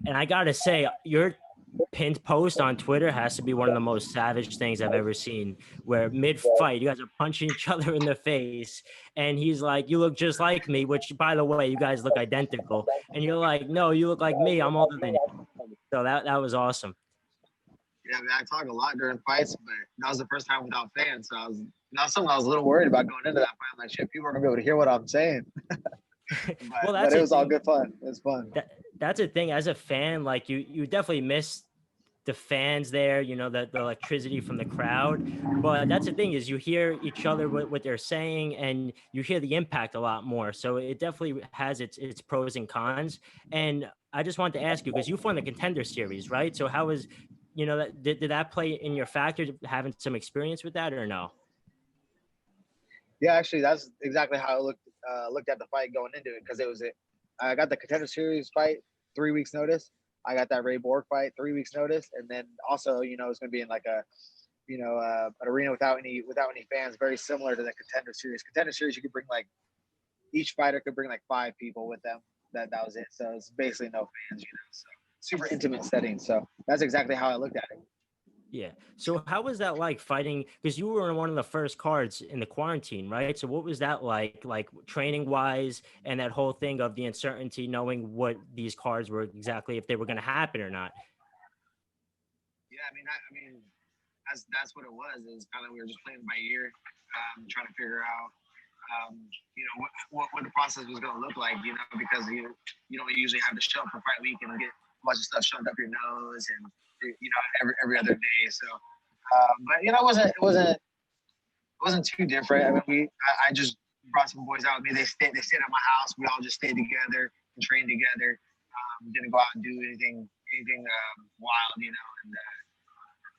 And I gotta say, your pinned post on Twitter has to be one of the most savage things I've ever seen. Where mid fight, you guys are punching each other in the face, and he's like, "You look just like me," which, by the way, you guys look identical. And you're like, "No, you look like me. I'm older than you." So that was awesome. Yeah, I mean, I talk a lot during fights, but that was the first time without fans. So I was not something I was a little worried about going into that fight. I'm like, shit, people are gonna be able to hear what I'm saying. Well, But that's it a was all thing. good fun. It was fun. That's a thing. As a fan, like you definitely miss the fans there, the electricity from the crowd. But that's the thing, is you hear each other what they're saying, and you hear the impact a lot more. So it definitely has its pros and cons. And I just wanted to ask you, because you won the Contender Series, right? So how was, that did that play in your factor, having some experience with that, or no? Yeah, actually, that's exactly how I looked at the fight going into it, because I got the Contender Series fight 3 weeks notice. I got that Ray Borg fight 3 weeks notice, and then also it's going to be in like an arena without any fans, very similar to the Contender Series. Contender Series, you could bring like each fighter could bring like 5 people with them. That was it. So it's basically no fans, So super intimate setting. So that's exactly how I looked at it. Yeah. So how was that like, fighting? Because you were in one of the first cards in the quarantine, right? So what was that like training wise, and that whole thing of the uncertainty, knowing what these cards were exactly, if they were going to happen or not? Yeah, I mean, that's what it was. It was kind of, we were just playing by ear, trying to figure out, what the process was going to look like. Because you don't usually have to show up for fight week and get a bunch of stuff shoved up your nose, and every other day. So, but it wasn't too different. I mean, I just brought some boys out with me. They stayed at my house. We all just stayed together and trained together. Didn't go out and do anything wild, And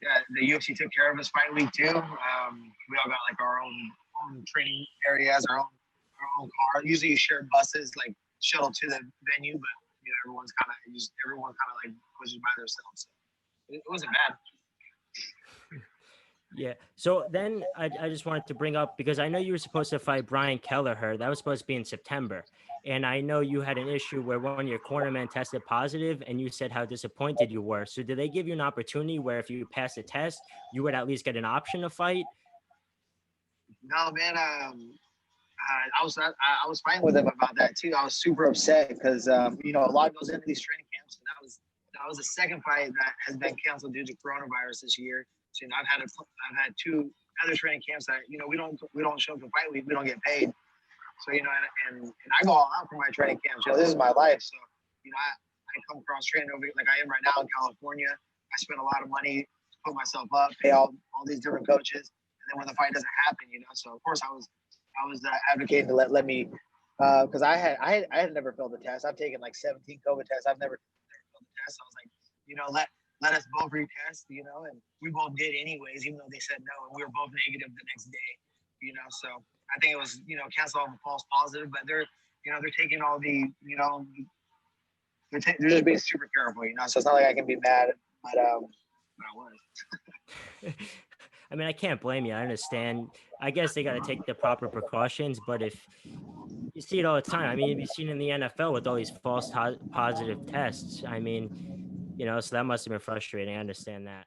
yeah, the UFC took care of us fight week too. We all got like our own training areas, our own car. Usually you share buses, like shuttle to the venue, but everyone kind of like pushes by themselves. So it wasn't bad. Yeah. So then I just wanted to bring up, because I know you were supposed to fight Brian Kelleher. That was supposed to be in September. And I know you had an issue where one of your cornermen tested positive, and you said how disappointed you were. So did they give you an opportunity where if you passed the test, you would at least get an option to fight? No, man. I was fighting with him about that too. I was super upset because a lot goes into these training camps, and that was the second fight that has been canceled due to coronavirus this year. So I've had two other training camps that we don't show up to fight week, we don't get paid. So and I go all out for my training camps. This is my life. So I come across training over like I am right now in California. I spend a lot of money to put myself up, pay all these different coaches, and then when the fight doesn't happen, so of course I was advocating to let me, because I had never failed the test. I've taken like 17 COVID tests. I've never failed the test. So I was like, let us both retest, and we both did anyways, even though they said no, and we were both negative the next day, So I think it was canceled on a false positive, but they're taking all they're just being super careful, So it's not like I can be mad, but I was. I mean, I can't blame you. I understand. I guess they got to take the proper precautions, but if you see it all the time, I mean, you've seen in the NFL with all these false positive tests. I mean, so that must have been frustrating. I understand that.